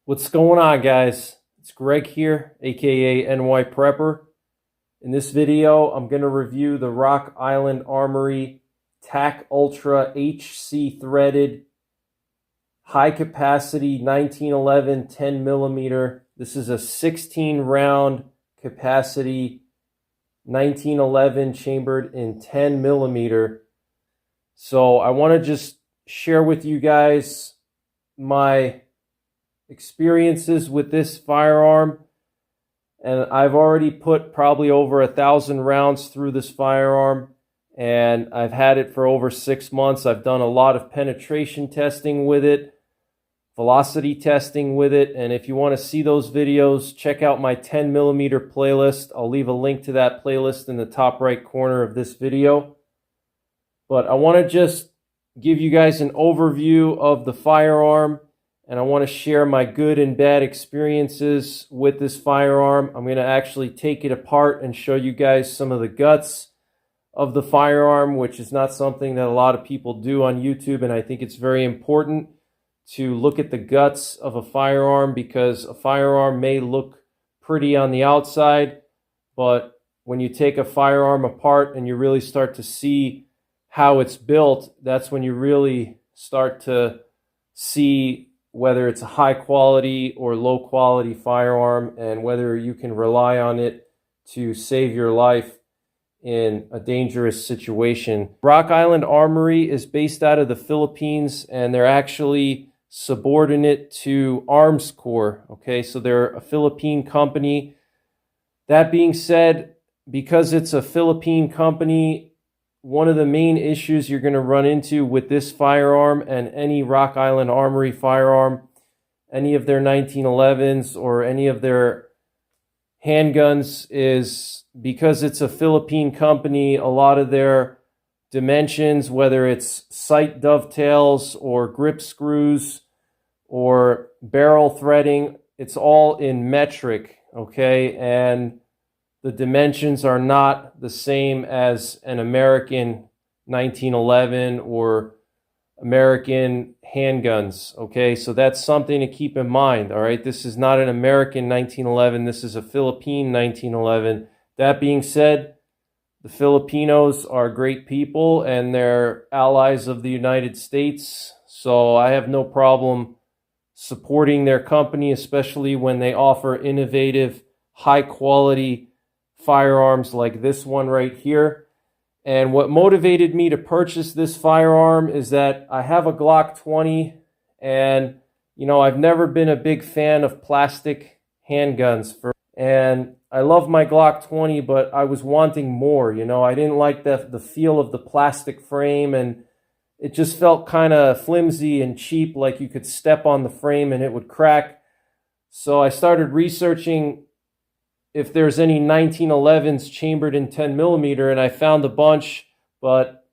What's going on, guys? It's Greg here, aka NYPrepper. In this video, I'm going to review the Rock Island Armory Tac Ultra HC threaded high capacity 1911 10mm. This is a 16 round capacity 1911 chambered in 10mm. So I want to just share with you guys my experiences with this firearm, and I've already put probably over 1,000 rounds through this firearm, and I've had it for over 6 months. I've done a lot of penetration testing with it, velocity testing with it, and if you want to see those videos, check out my 10mm playlist. I'll leave a link to that playlist in the top right corner of this video. But I want to just give you guys an overview of the firearm, and I want to share my good and bad experiences with this firearm. I'm going to actually take it apart and show you guys some of the guts of the firearm, which is not something that a lot of people do on YouTube, and I think it's very important to look at the guts of a firearm, because a firearm may look pretty on the outside, but when you take a firearm apart and you really start to see how it's built, that's when you really start to see whether it's a high quality or low quality firearm, and whether you can rely on it to save your life in a dangerous situation. Rock Island Armory is based out of the Philippines, and they're actually subordinate to Arms Corps. Okay, so they're a Philippine company. That being said, because it's a Philippine company, one of the main issues you're going to run into with this firearm and any Rock Island Armory firearm, any of their 1911s or any of their handguns, is because it's a Philippine company, a lot of their dimensions, whether it's sight dovetails or grip screws or barrel threading, it's all in metric, okay? And the dimensions are not the same as an American 1911 or American handguns, okay? So that's something to keep in mind, all right? This is not an American 1911. This is a Philippine 1911. That being said, the Filipinos are great people, and they're allies of the United States. So I have no problem supporting their company, especially when they offer innovative, high-quality firearms like this one right here. And what motivated me to purchase this firearm is that I have a Glock 20, and you know, I've never been a big fan of plastic handguns, and I love my Glock 20, but I was wanting more. You know, I didn't like the feel of the plastic frame, and it just felt kind of flimsy and cheap, like you could step on the frame and it would crack. So I started researching if there's any 1911s chambered in 10mm, and I found a bunch, but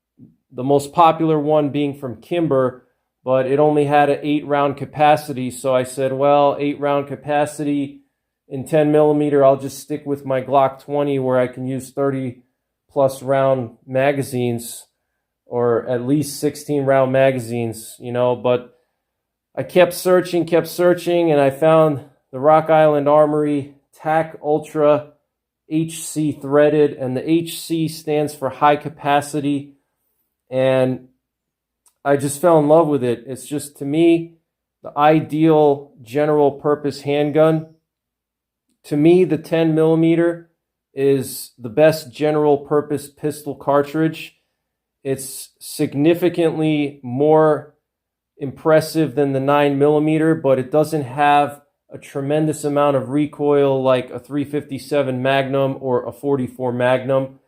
the most popular one being from Kimber, but it only had an 8-round capacity. So I said, well, 8-round capacity in 10mm, I'll just stick with my Glock 20, where I can use 30+ round magazines, or at least 16 round magazines, you know. But I kept searching, and I found the Rock Island Armory Tac Ultra HC threaded, and the HC stands for high capacity, and I just fell in love with it. It's just, to me, the ideal general purpose handgun. To me, the 10mm is the best general purpose pistol cartridge. It's significantly more impressive than the 9mm, but it doesn't have a tremendous amount of recoil like a 357 Magnum or a 44 Magnum,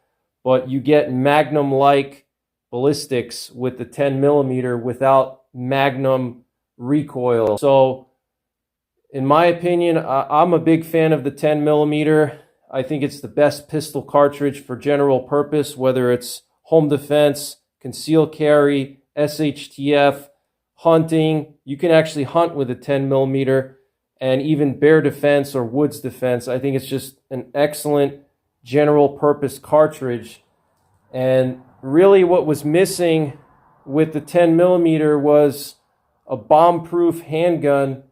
but you get Magnum-like ballistics with the 10mm without Magnum recoil. So in my opinion, I'm a big fan of the 10mm. I think it's the best pistol cartridge for general purpose, whether it's home defense, concealed carry, SHTF, hunting. You can actually hunt with a 10mm, and even bear defense or woods defense. I think it's just an excellent general purpose cartridge. And really what was missing with the 10mm was a bomb-proof handgun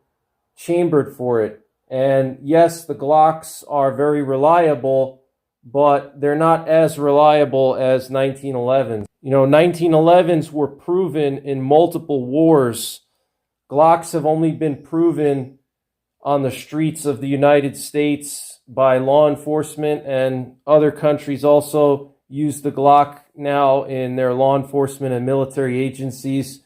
chambered for it. And yes, the Glocks are very reliable, but they're not as reliable as 1911s. You know, 1911s were proven in multiple wars. Glocks have only been proven on the streets of the United States by law enforcement, and other countries also use the Glock now in their law enforcement and military agencies.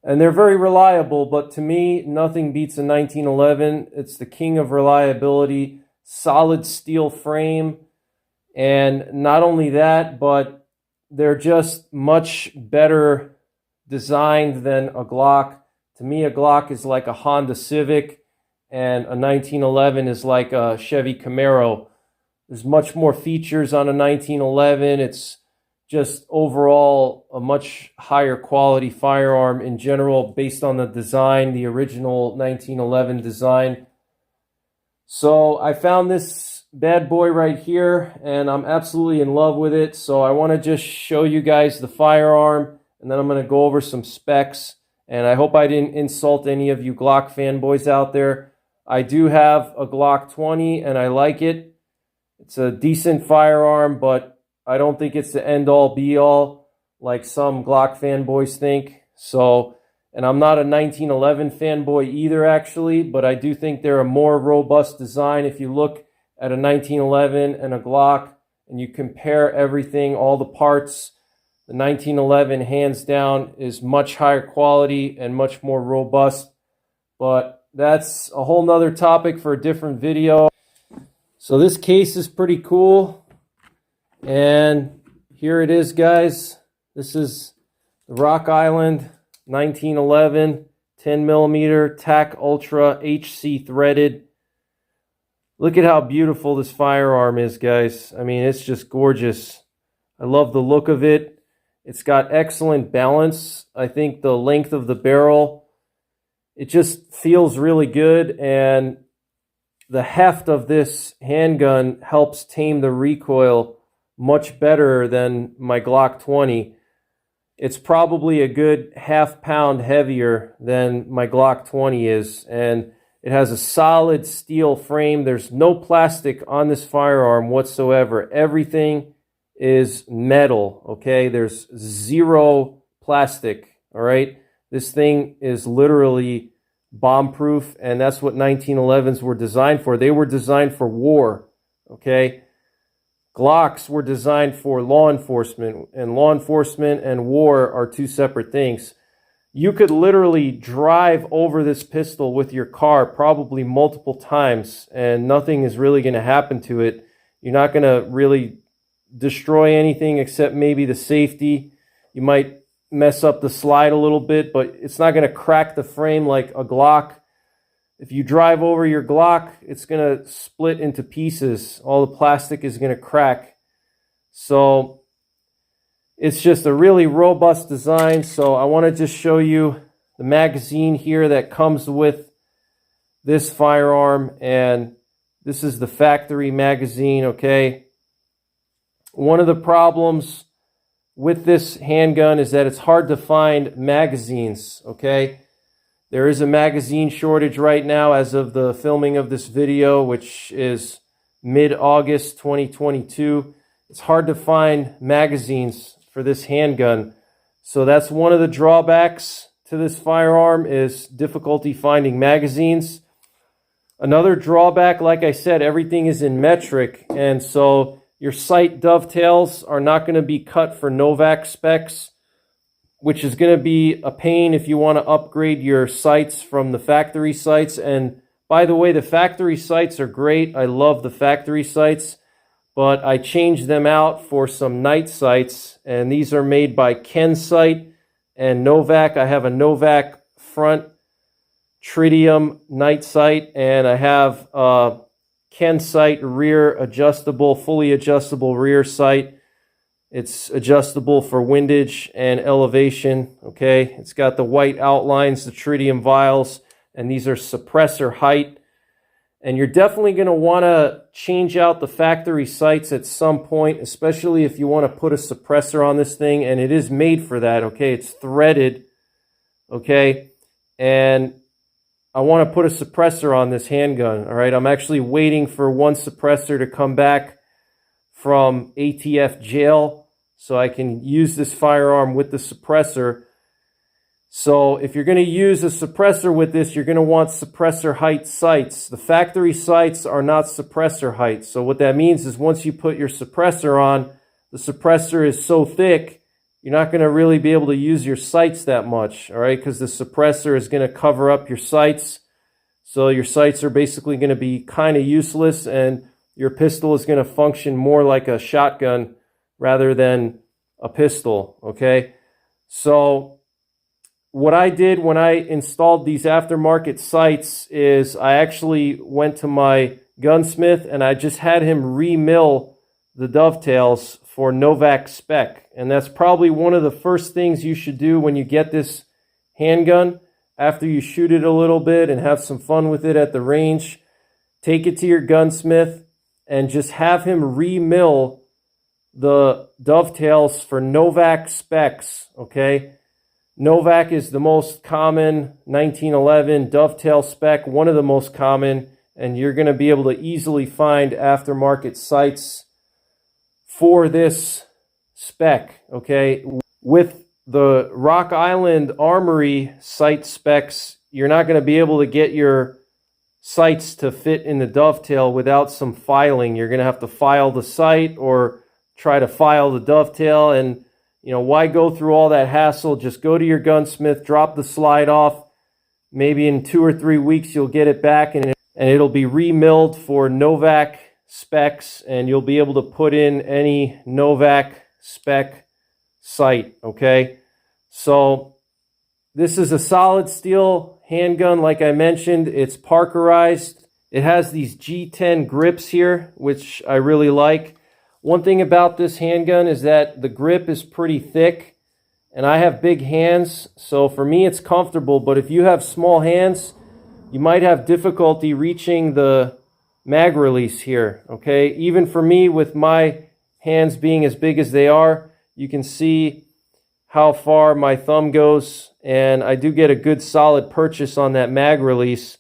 And they're very reliable, but to me, nothing beats a 1911. It's the king of reliability, solid steel frame. And not only that, but they're just much better designed than a Glock. To me, a Glock is like a Honda Civic, and a 1911 is like a Chevy Camaro. There's much more features on a 1911. It's just overall a much higher quality firearm in general based on the design, the original 1911 design. So I found this bad boy right here, and I'm absolutely in love with it. So I want to just show you guys the firearm, and then I'm going to go over some specs. And I hope I didn't insult any of you Glock fanboys out there. I do have a Glock 20, and I like it. It's a decent firearm, but I don't think it's the end-all, be-all like some Glock fanboys think. So, and I'm not a 1911 fanboy either, actually, but I do think they're a more robust design. If you look at a 1911 and a Glock, and you compare everything, all the parts, the 1911, hands down, is much higher quality and much more robust. But that's a whole nother topic for a different video. So this case is pretty cool. And here it is, guys. This is the Rock Island 1911 10mm Tac Ultra HC threaded. Look at how beautiful this firearm is, guys. I mean, it's just gorgeous. I love the look of it. It's got excellent balance. I think the length of the barrel, it just feels really good, and the heft of this handgun helps tame the recoil much better than my Glock 20. It's probably a good ½ pound heavier than my Glock 20 is, and it has a solid steel frame. There's no plastic on this firearm whatsoever. Everything is metal, okay? There's zero plastic, all right? This thing is literally bomb-proof, and that's what 1911s were designed for. They were designed for war, okay? Glocks were designed for law enforcement, and law enforcement and war are two separate things. You could literally drive over this pistol with your car probably multiple times, and nothing is really going to happen to it. You're not going to really destroy anything except maybe the safety. You might mess up the slide a little bit, but it's not going to crack the frame like a Glock. If you drive over your Glock, it's going to split into pieces. All the plastic is going to crack. So it's just a really robust design. So I want to just show you the magazine here that comes with this firearm. And this is the factory magazine, okay? One of the problems with this handgun is that it's hard to find magazines, okay? There is a magazine shortage right now as of the filming of this video, which is mid-August 2022. It's hard to find magazines for this handgun. So that's one of the drawbacks to this firearm, is difficulty finding magazines. Another drawback, like I said, everything is in metric, and so your sight dovetails are not going to be cut for Novak specs, which is going to be a pain if you want to upgrade your sights from the factory sights. And by the way, the factory sights are great. I love the factory sights, but I changed them out for some night sights, and these are made by Ken Sight and Novak. I have a Novak front tritium night sight, and I have Ken Sight rear adjustable, fully adjustable rear sight. It's adjustable for windage and elevation, okay? It's got the white outlines, the tritium vials, and these are suppressor height. And you're definitely going to want to change out the factory sights at some point, especially if you want to put a suppressor on this thing, and it is made for that, okay? It's threaded, okay? And I want to put a suppressor on this handgun. All right, I'm actually waiting for one suppressor to come back from ATF jail so I can use this firearm with the suppressor. So if you're going to use a suppressor with this, you're going to want suppressor height sights. The factory sights are not suppressor height. So what that means is once you put your suppressor on, the suppressor is so thick, you're not going to really be able to use your sights that much, all right, because the suppressor is going to cover up your sights. So your sights are basically going to be kind of useless, and your pistol is going to function more like a shotgun rather than a pistol, okay? So what I did when I installed these aftermarket sights is I actually went to my gunsmith and I just had him remill the dovetails for Novak spec. And that's probably one of the first things you should do when you get this handgun. After you shoot it a little bit and have some fun with it at the range, take it to your gunsmith and just have him remill the dovetails for Novak specs, okay? Novak is the most common 1911 dovetail spec, one of the most common, and you're going to be able to easily find aftermarket sights for this spec, okay? With the Rock Island Armory sight specs, you're not going to be able to get your sights to fit in the dovetail without some filing. You're going to have to file the sight or try to file the dovetail, and you know, why go through all that hassle? Just go to your gunsmith, drop the slide off. Maybe in 2 or 3 weeks, you'll get it back and it'll be remilled for Novak specs, and you'll be able to put in any Novak spec sight, okay? So this is a solid steel handgun. Like I mentioned, it's Parkerized. It has these G10 grips here, which I really like. One thing about this handgun is that the grip is pretty thick, and I have big hands, so for me it's comfortable, but if you have small hands, you might have difficulty reaching the mag release here, okay? Even for me, with my hands being as big as they are, you can see how far my thumb goes, and I do get a good solid purchase on that mag release,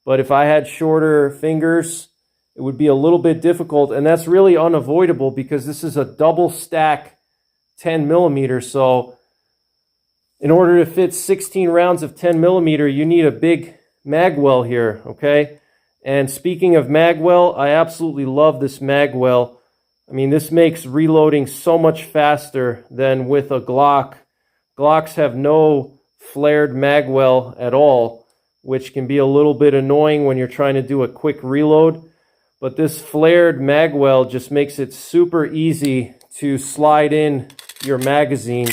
but if I had shorter fingers, it would be a little bit difficult, and that's really unavoidable because this is a double stack 10 millimeter. So in order to fit 16 rounds of 10 millimeter, you need a big magwell here, okay? And speaking of magwell, I absolutely love this magwell. I mean, this makes reloading so much faster than with a Glock. Glocks have no flared magwell at all, which can be a little bit annoying when you're trying to do a quick reload. But this flared magwell just makes it super easy to slide in your magazine.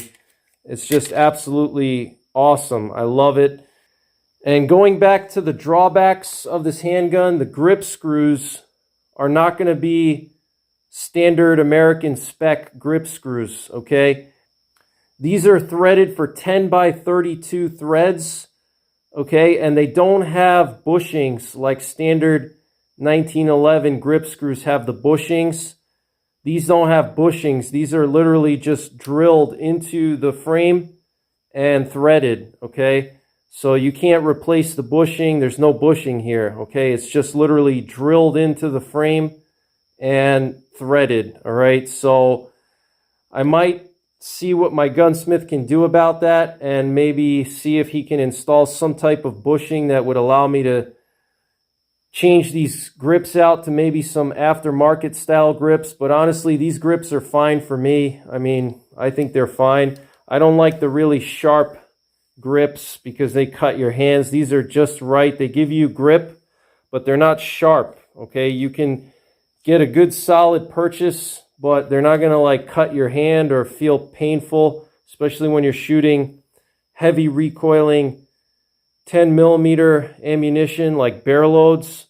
It's just absolutely awesome. I love it. And going back to the drawbacks of this handgun, the grip screws are not going to be standard American spec grip screws, okay? These are threaded for 10 by 32 threads, okay? And they don't have bushings like standard 1911 grip screws have the bushings. These don't have bushings. These are literally just drilled into the frame and threaded, okay? So you can't replace the bushing. There's no bushing here, okay? It's just literally drilled into the frame and threaded, all right? So I might see what my gunsmith can do about that and maybe see if he can install some type of bushing that would allow me to change these grips out to maybe some aftermarket style grips. But honestly, these grips are fine for me. I mean, I think they're fine. I don't like the really sharp grips because they cut your hands. These are just right. They give you grip, but they're not sharp, okay? You can get a good solid purchase, but they're not going to like cut your hand or feel painful, especially when you're shooting heavy recoiling 10 millimeter ammunition like bear loads.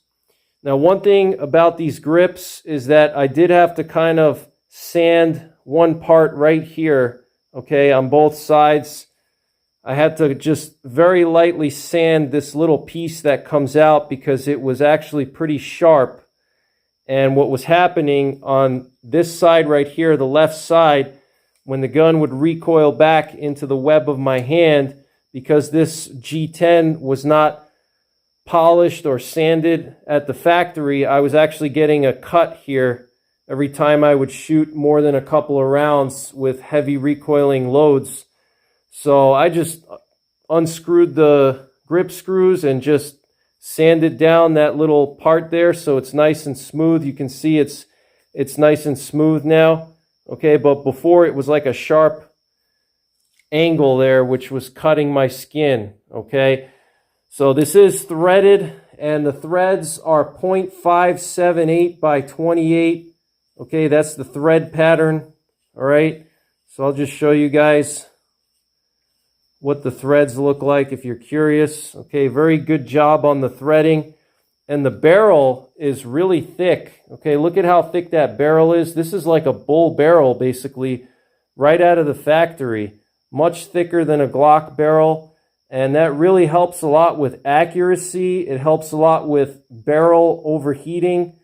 Now, one thing about these grips is that I did have to kind of sand one part right here, okay, on both sides. I had to just very lightly sand this little piece that comes out because it was actually pretty sharp. And what was happening on this side right here, the left side, when the gun would recoil back into the web of my hand, because this G10 was not polished or sanded at the factory, I was actually getting a cut here every time I would shoot more than a couple of rounds with heavy recoiling loads. So I just unscrewed the grip screws and just sanded down that little part there so it's nice and smooth. You can see it's nice and smooth now. Okay, but before it was like a sharp angle there, which was cutting my skin. Okay, so this is threaded, and the threads are 0.578 by 28. Okay, that's the thread pattern. All right, so I'll just show you guys what the threads look like if you're curious. Okay, very good job on the threading. And the barrel is really thick. Okay, look at how thick that barrel is. This is like a bull barrel, basically, right out of the factory. Much thicker than a Glock barrel. And that really helps a lot with accuracy. It helps a lot with barrel overheating.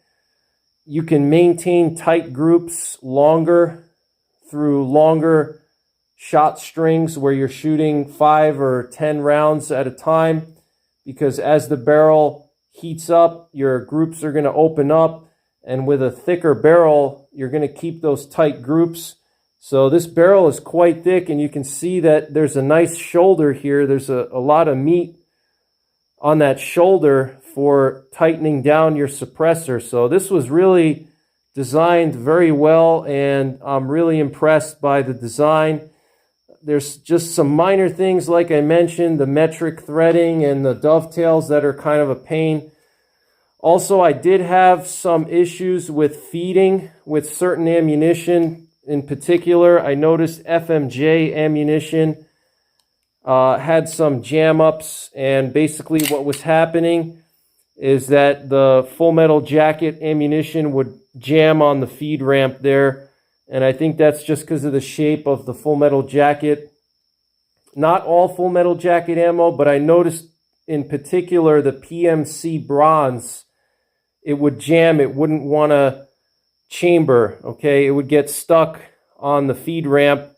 You can maintain tight groups longer through longer shot strings where you're shooting 5 or 10 rounds at a time, because as the barrel heats up, your groups are going to open up, and with a thicker barrel, you're going to keep those tight groups. So this barrel is quite thick, and you can see that there's a nice shoulder here. There's a lot of meat on that shoulder for tightening down your suppressor. So this was really designed very well, and I'm really impressed by the design. There's just some minor things, like I mentioned, the metric threading and the dovetails that are kind of a pain. Also, I did have some issues with feeding with certain ammunition. In particular, I noticed FMJ ammunition had some jam-ups, and basically what was happening is that the Full Metal Jacket ammunition would jam on the feed ramp there. And I think that's just because of the shape of the Full Metal Jacket. Not all Full Metal Jacket ammo, but I noticed in particular the PMC bronze, it would jam. It wouldn't want to chamber, okay? It would get stuck on the feed ramp,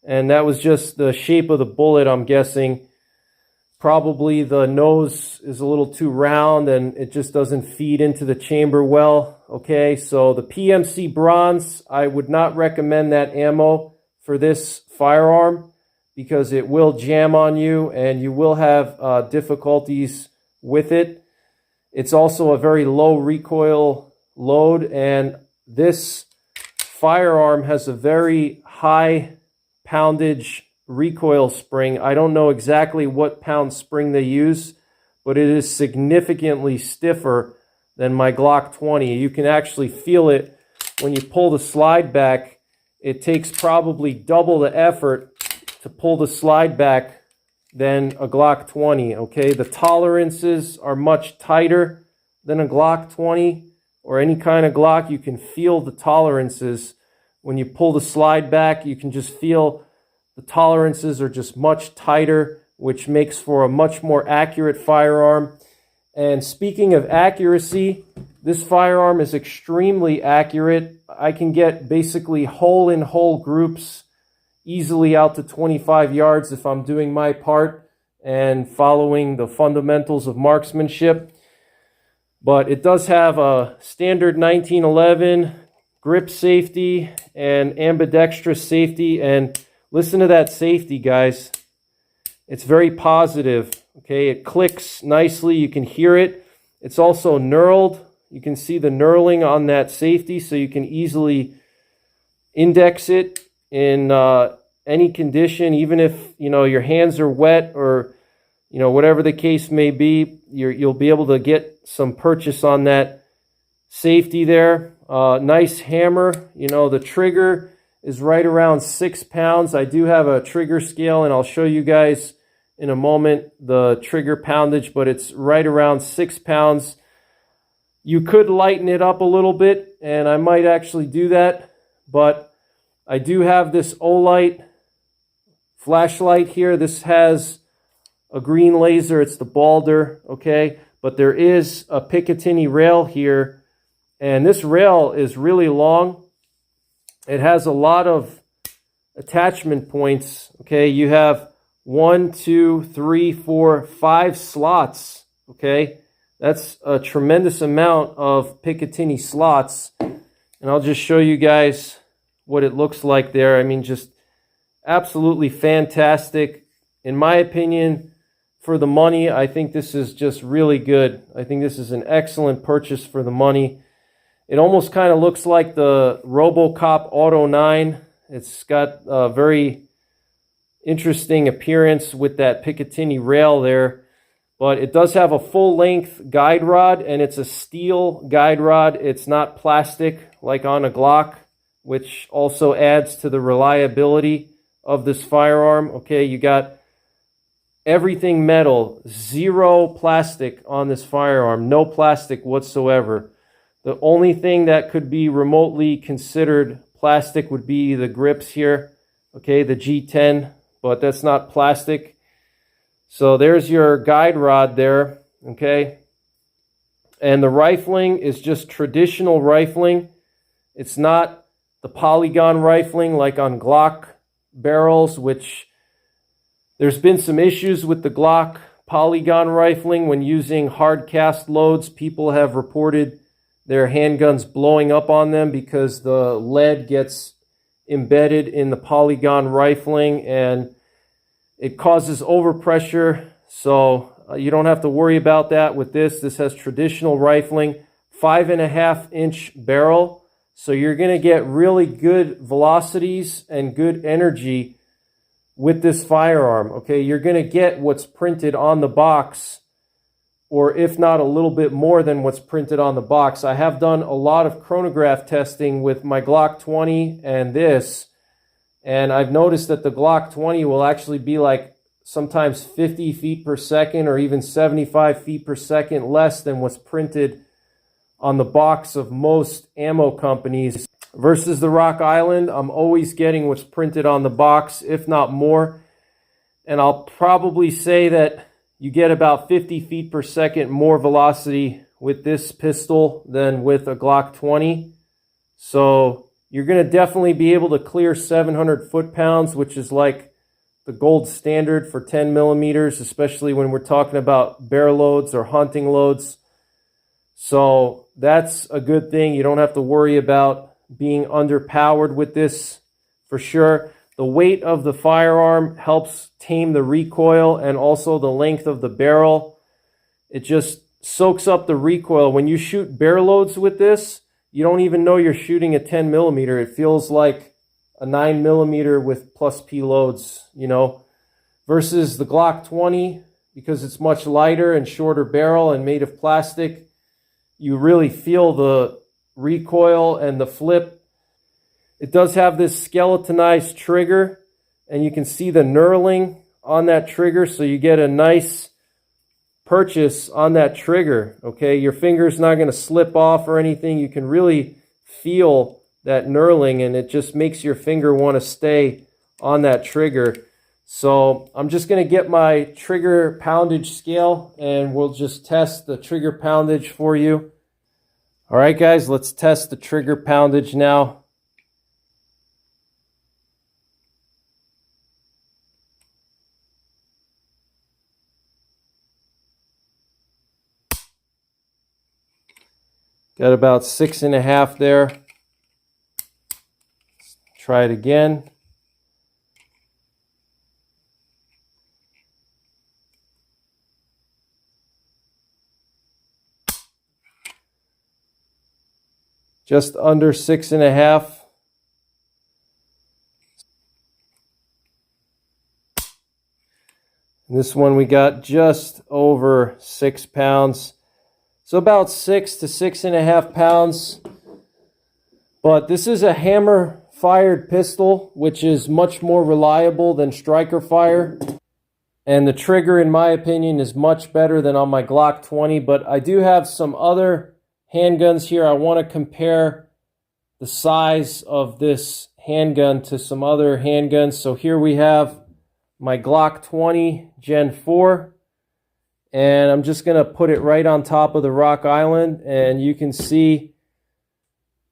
and that was just the shape of the bullet, I'm guessing. Probably the nose is a little too round and it just doesn't feed into the chamber well. Okay, so the PMC bronze, I would not recommend that ammo for this firearm because it will jam on you and you will have difficulties with it. It's also a very low recoil load, and this firearm has a very high poundage recoil spring. I don't know exactly what pound spring they use, but it is significantly stiffer than my Glock 20. You can actually feel it when you pull the slide back. It takes probably double the effort to pull the slide back than a Glock 20, okay? The tolerances are much tighter than a Glock 20 or any kind of Glock. You can feel the tolerances. When you pull the slide back, you can just feel the tolerances are just much tighter, which makes for a much more accurate firearm. And speaking of accuracy, this firearm is extremely accurate. I can get basically hole-in-hole groups easily out to 25 yards if I'm doing my part and following the fundamentals of marksmanship. But it does have a standard 1911 grip safety and ambidextrous safety, and listen to that safety, guys. It's very positive. Okay, it clicks nicely. You can hear it. It's also knurled. You can see the knurling on that safety, so you can easily index it in any condition, even if your hands are wet or whatever the case may be. You'll be able to get some purchase on that safety there. Nice hammer. The trigger is right around 6 pounds. I do have a trigger scale, and I'll show you guys in a moment the trigger poundage, but it's right around 6 pounds. You could lighten it up a little bit, and I might actually do that, but I do have this Olight flashlight here. This has a green laser. It's the Balder, okay? But there is a Picatinny rail here, and this rail is really long. It has a lot of attachment points, okay? You have 1, 2, 3, 4, 5 slots, okay? That's a tremendous amount of Picatinny slots. And I'll just show you guys what it looks like there. I mean, just absolutely fantastic. In my opinion, for the money, I think this is just really good. I think this is an excellent purchase for the money. It almost kind of looks like the RoboCop Auto 9. It's got a very interesting appearance with that Picatinny rail there. But it does have a full-length guide rod, and it's a steel guide rod. It's not plastic like on a Glock, which also adds to the reliability of this firearm. Okay, you got everything metal, zero plastic on this firearm, no plastic whatsoever. The only thing that could be remotely considered plastic would be the grips here, okay, the G10, but that's not plastic. So there's your guide rod there, okay? And the rifling is just traditional rifling. It's not the polygon rifling like on Glock barrels, which there's been some issues with the Glock polygon rifling when using hard cast loads. People have reported their handguns blowing up on them because the lead gets embedded in the polygon rifling and it causes overpressure, so you don't have to worry about that with this. This has traditional rifling, 5.5-inch barrel, so you're going to get really good velocities and good energy with this firearm. Okay, you're going to get what's printed on the box, or if not a little bit more than what's printed on the box. I have done a lot of chronograph testing with my Glock 20 and this, and I've noticed that the Glock 20 will actually be like sometimes 50 feet per second or even 75 feet per second less than what's printed on the box of most ammo companies. Versus the Rock Island, I'm always getting what's printed on the box, if not more. And I'll probably say that you get about 50 feet per second more velocity with this pistol than with a Glock 20. So you're going to definitely be able to clear 700 foot-pounds, which is like the gold standard for 10 millimeters, especially when we're talking about bear loads or hunting loads. So that's a good thing. You don't have to worry about being underpowered with this for sure. The weight of the firearm helps tame the recoil and also the length of the barrel. It just soaks up the recoil. When you shoot bear loads with this, you don't even know you're shooting a 10 millimeter. It feels like a 9 millimeter with plus P loads, you know, versus the Glock 20, because it's much lighter and shorter barrel and made of plastic. You really feel the recoil and the flip. It does have this skeletonized trigger, and you can see the knurling on that trigger, so you get a nice purchase on that trigger. Okay, your finger's not going to slip off or anything. You can really feel that knurling, and it just makes your finger want to stay on that trigger. So I'm just going to get my trigger poundage scale, and we'll just test the trigger poundage for you. All right, guys, let's test the trigger poundage now. Got about 6.5 there. Let's try it again. Just under 6.5. This one we got just over 6 pounds. So about 6 to 6.5 pounds. But this is a hammer fired pistol, which is much more reliable than striker fire. And the trigger, in my opinion, is much better than on my Glock 20. But I do have some other handguns here. I want to compare the size of this handgun to some other handguns. So here we have my Glock 20 Gen 4. And I'm just going to put it right on top of the Rock Island, and you can see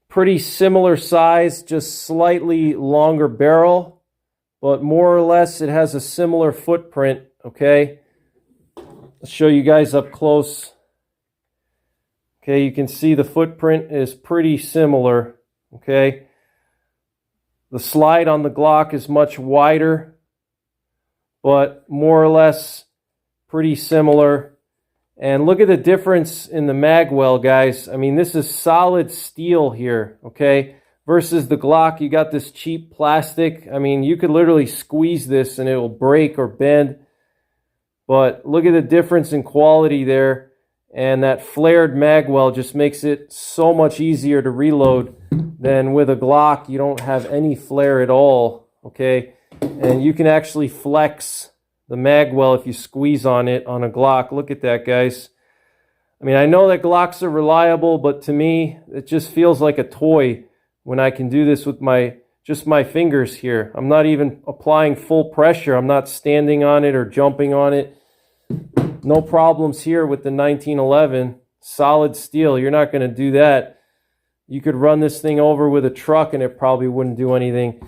pretty similar size, just slightly longer barrel, but more or less it has a similar footprint, okay? I'll show you guys up close. Okay, you can see the footprint is pretty similar. Okay, the slide on the Glock is much wider, but more or less pretty similar. And look at the difference in the mag well, guys. I mean, this is solid steel here, okay? Versus the Glock, you got this cheap plastic. I mean, you could literally squeeze this and it will break or bend. But look at the difference in quality there. And that flared mag well just makes it so much easier to reload than with a Glock. You don't have any flare at all, okay? And you can actually flex the mag well if you squeeze on it on a Glock. Look at that, guys. I mean, I know that Glocks are reliable, but to me, it just feels like a toy when I can do this with just my fingers here. I'm not even applying full pressure. I'm not standing on it or jumping on it. No problems here with the 1911. Solid steel. You're not going to do that. You could run this thing over with a truck and it probably wouldn't do anything.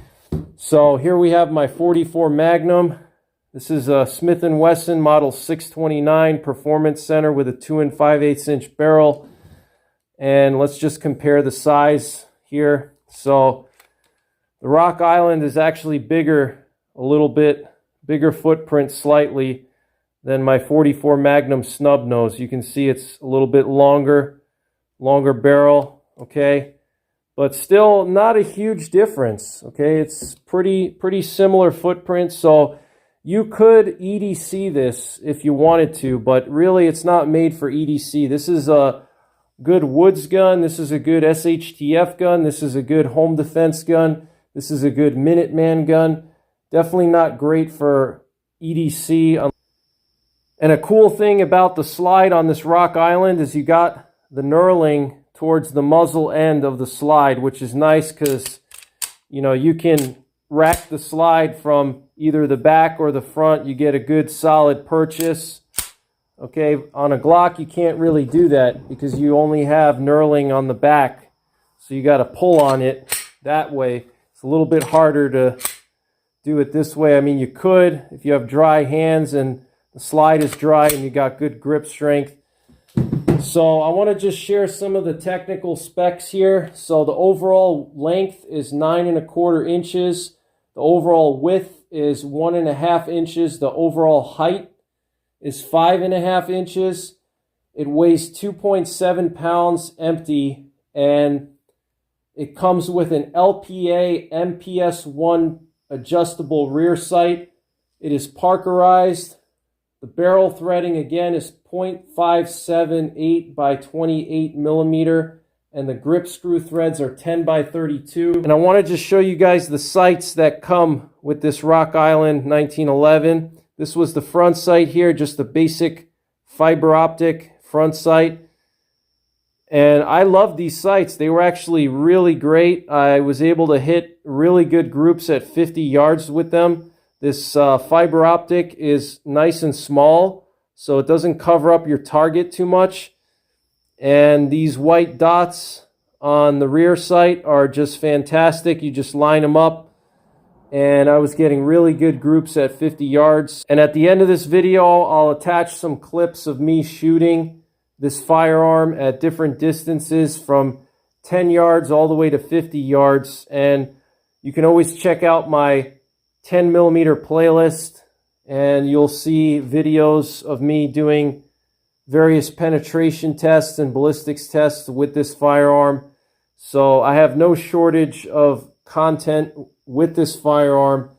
So here we have my 44 Magnum. This is a Smith & Wesson model 629 Performance Center with a 2 5/8 inch barrel. And let's just compare the size here. So the Rock Island is actually bigger, a little bit bigger footprint slightly than my 44 Magnum snub nose. You can see it's a little bit longer barrel, okay? But still not a huge difference, okay? It's pretty similar footprint. So you could EDC this if you wanted to, but really it's not made for EDC. This is a good woods gun. This is a good SHTF gun. This is a good home defense gun. This is a good Minuteman gun. Definitely not great for EDC. And a cool thing about the slide on this Rock Island is you got the knurling towards the muzzle end of the slide, which is nice because, you know, you can rack the slide from either the back or the front. You get a good solid purchase. Okay, on a Glock, you can't really do that because you only have knurling on the back. So you got to pull on it that way. It's a little bit harder to do it this way. I mean, you could if you have dry hands and the slide is dry and you got good grip strength. So I want to just share some of the technical specs here. So the overall length is 9 1/4 inches. The overall width is 1 1/2 inches. The overall height is 5 1/2 inches. It weighs 2.7 pounds empty, and it comes with an LPA MPS-1 adjustable rear sight. It is Parkerized. The barrel threading again is 0.578 by 28 millimeter, and the grip screw threads are 10 by 32. And I want to just show you guys the sights that come with this Rock Island 1911. This was the front sight here, just the basic fiber optic front sight. And I love these sights. They were actually really great. I was able to hit really good groups at 50 yards with them. This fiber optic is nice and small, so it doesn't cover up your target too much. And these white dots on the rear sight are just fantastic. You just line them up. And I was getting really good groups at 50 yards. And at the end of this video, I'll attach some clips of me shooting this firearm at different distances from 10 yards all the way to 50 yards. And you can always check out my 10 millimeter playlist, and you'll see videos of me doing various penetration tests and ballistics tests with this firearm. So I have no shortage of content with this firearm.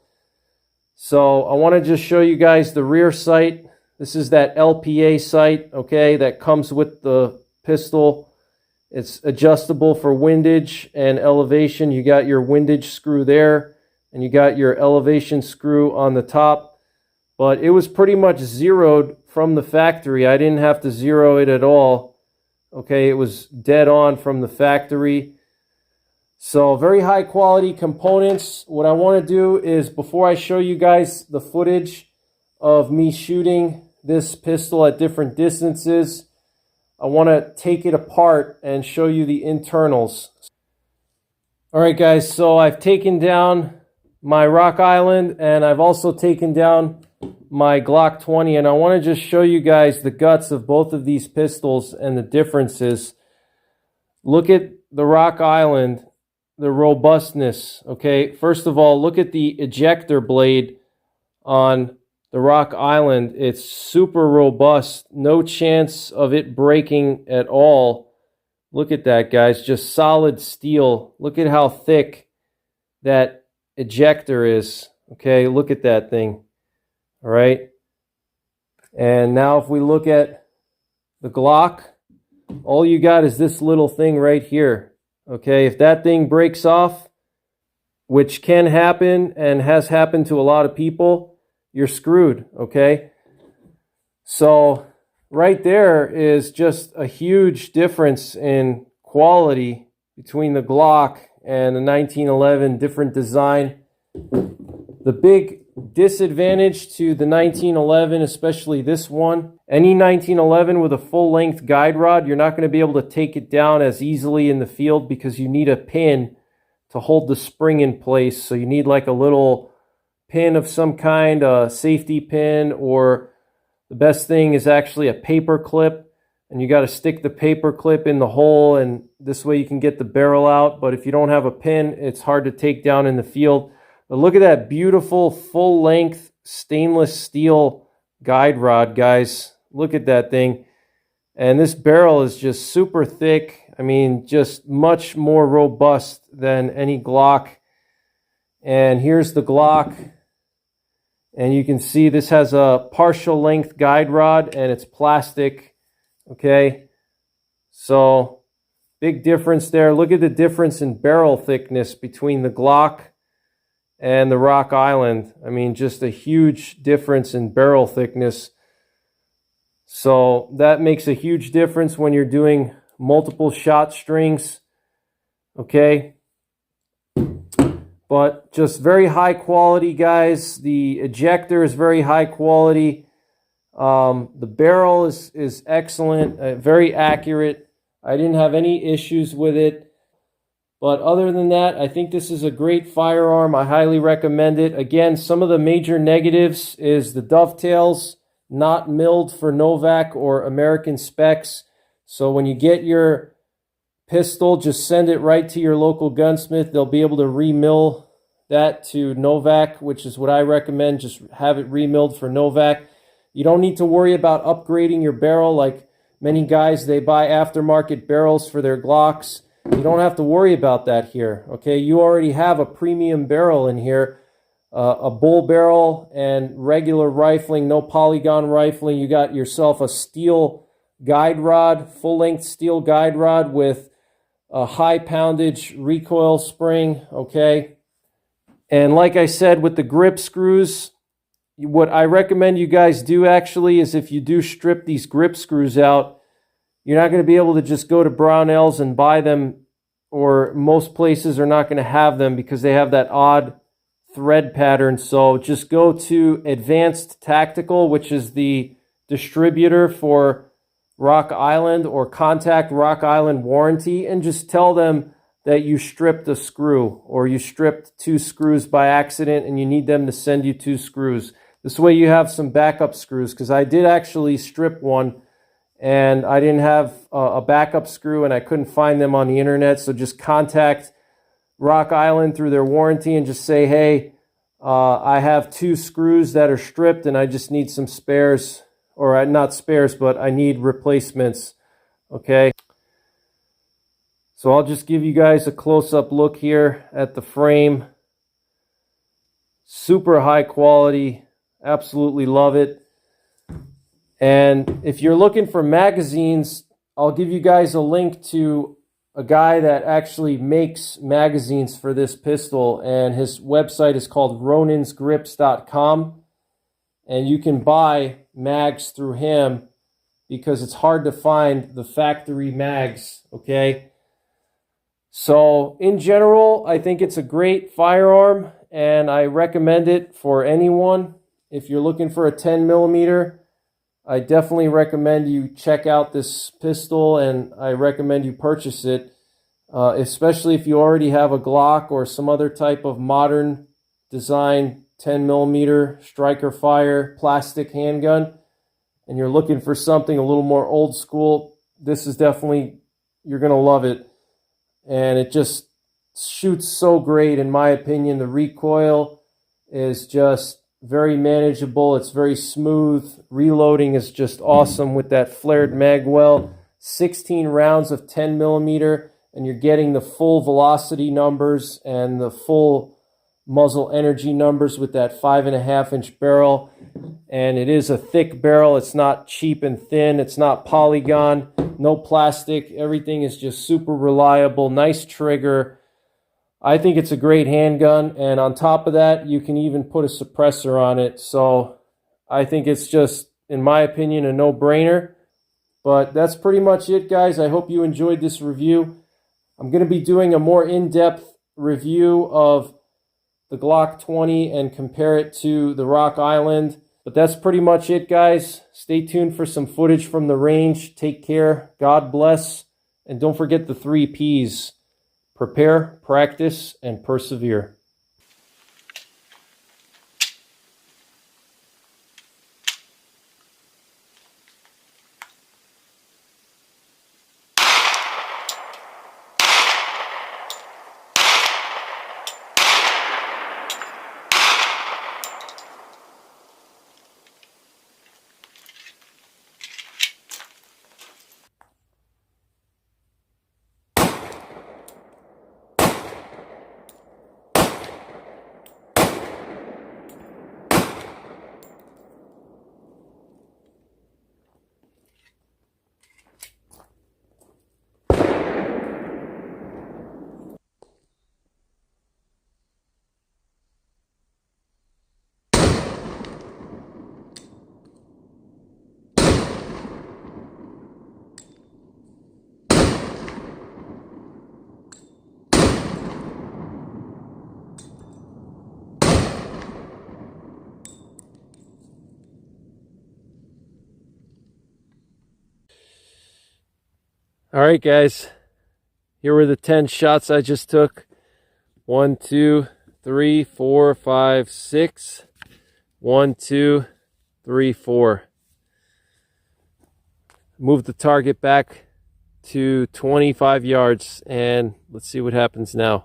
So I want to just show you guys the rear sight. This is that LPA sight, okay, that comes with the pistol. It's adjustable for windage and elevation. You got your windage screw there, and you got your elevation screw on the top. But it was pretty much zeroed from the factory. I didn't have to zero it at all. Okay, it was dead on from the factory. So very high quality components. What I want to do is, before I show you guys the footage of me shooting this pistol at different distances, I want to take it apart and show you the internals. All right, guys, so I've taken down my Rock Island, and I've also taken down my Glock 20, and I want to just show you guys the guts of both of these pistols and the differences. Look at the Rock Island, the robustness, okay? First of all, look at the ejector blade on the Rock Island. It's super robust. No chance of it breaking at all. Look at that, guys. Just solid steel. Look at how thick that ejector is. Okay, look at that thing. All right. And now if we look at the Glock, all you got is this little thing right here. Okay, if that thing breaks off, which can happen and has happened to a lot of people, you're screwed, okay? So right there is just a huge difference in quality between the Glock and the 1911, different design. The big disadvantage to the 1911, especially this one, any 1911 with a full-length guide rod, you're not going to be able to take it down as easily in the field because you need a pin to hold the spring in place. So you need like a little pin of some kind, a safety pin, or the best thing is actually a paper clip, and you got to stick the paper clip in the hole, and this way you can get the barrel out. But if you don't have a pin, it's hard to take down in the field. But look at that beautiful full-length stainless steel guide rod, guys. Look at that thing. And this barrel is just super thick. I mean, just much more robust than any Glock. And here's the Glock. And you can see this has a partial length guide rod and it's plastic. Okay. So big difference there. Look at the difference in barrel thickness between the Glock and the Rock Island. I mean, just a huge difference in barrel thickness. So that makes a huge difference when you're doing multiple shot strings. Okay. But just very high quality, guys. The ejector is very high quality. The barrel is excellent, very accurate. I didn't have any issues with it. But other than that, I think this is a great firearm. I highly recommend it. Again, some of the major negatives is the dovetails, not milled for Novak or American specs. So when you get your pistol, just send it right to your local gunsmith. They'll be able to remill that to Novak, which is what I recommend. Just have it remilled for Novak. You don't need to worry about upgrading your barrel like many guys. They buy aftermarket barrels for their Glocks. You don't have to worry about that here, okay? You already have a premium barrel in here, a bull barrel and regular rifling, no polygon rifling. You got yourself a steel guide rod, full-length steel guide rod with a high poundage recoil spring, okay? And like I said, with the grip screws, what I recommend you guys do actually is if you do strip these grip screws out, you're not going to be able to just go to Brownells and buy them, or most places are not going to have them because they have that odd thread pattern. So just go to Advanced Tactical, which is the distributor for Rock Island, or contact Rock Island Warranty and just tell them that you stripped a screw or you stripped 2 screws by accident and you need them to send you 2 screws. This way you have some backup screws, because I did actually strip one and I didn't have a backup screw and I couldn't find them on the internet. So just contact Rock Island through their warranty and just say, hey, I have 2 screws that are stripped and I just need some spares, or not spares, but I need replacements. Okay. So I'll just give you guys a close-up look here at the frame. Super high quality. Absolutely love it. And if you're looking for magazines, I'll give you guys a link to a guy that actually makes magazines for this pistol, and his website is called roninsgrips.com, and you can buy mags through him because it's hard to find the factory mags, okay? So in general, I think it's a great firearm and I recommend it for anyone. If you're looking for a 10mm, I definitely recommend you check out this pistol, and I recommend you purchase it, especially if you already have a Glock or some other type of modern design 10mm striker fire plastic handgun, and you're looking for something a little more old school. This is definitely, you're going to love it. and it just shoots so great in my opinion. The recoil is just very manageable. It's very smooth. Reloading is just awesome with that flared magwell. 16 rounds of 10 millimeter, and you're getting the full velocity numbers and the full muzzle energy numbers with that 5.5-inch barrel. And it is a thick barrel. It's not cheap and thin. It's not polygon, no plastic. Everything is just super reliable. Nice trigger. I think it's a great handgun, and on top of that, you can even put a suppressor on it. So I think it's just, in my opinion, a no-brainer. But that's pretty much it, guys. I hope you enjoyed this review. I'm going to be doing a more in-depth review of the Glock 20 and compare it to the Rock Island. But that's pretty much it, guys. Stay tuned for some footage from the range. Take care. God bless. And don't forget the 3 Ps. Prepare, practice, and persevere. All right, guys, here were the 10 shots I just took. 1, 2, 3, 4, 5, 6. 1, 2, 3, 4. Move the target back to 25 yards, and let's see what happens now.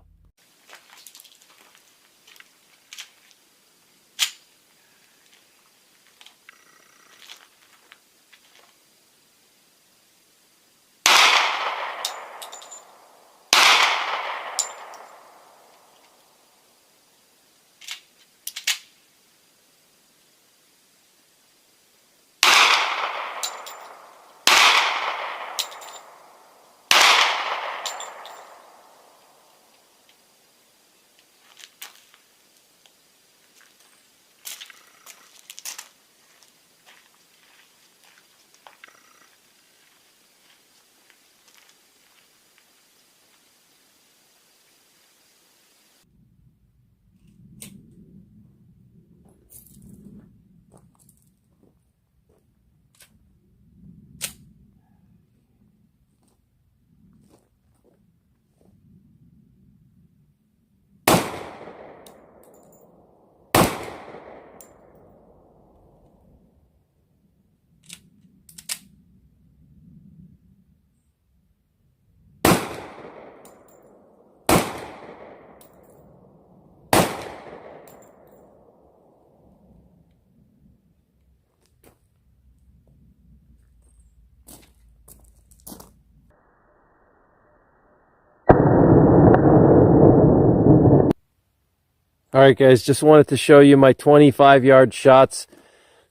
All right, guys, just wanted to show you my 25-yard shots.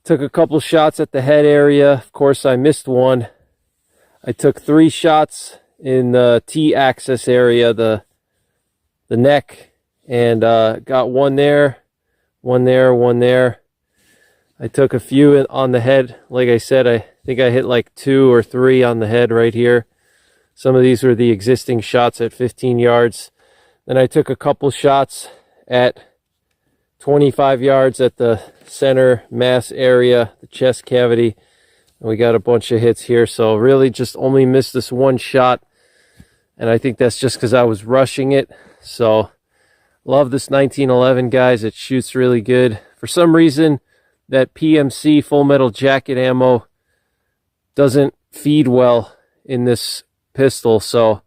Took a couple shots at the head area. Of course, I missed one. I took 3 shots in the T-axis area, the neck, and got one there, one there, one there. I took a few on the head. Like I said, I think I hit like 2 or 3 on the head right here. Some of these were the existing shots at 15 yards. Then I took a couple shots at 25 yards at the center mass area, the chest cavity. And we got a bunch of hits here. So really just only missed this one shot. And I think that's just because I was rushing it. So love this 1911, guys. It shoots really good. For some reason, that PMC full metal jacket ammo doesn't feed well in this pistol. So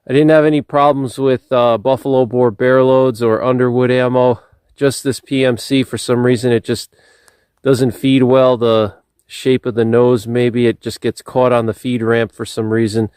I didn't have any problems with buffalo bore bear loads or Underwood ammo. Just this PMC, for some reason, it just doesn't feed well. The shape of the nose, maybe it just gets caught on the feed ramp for some reason.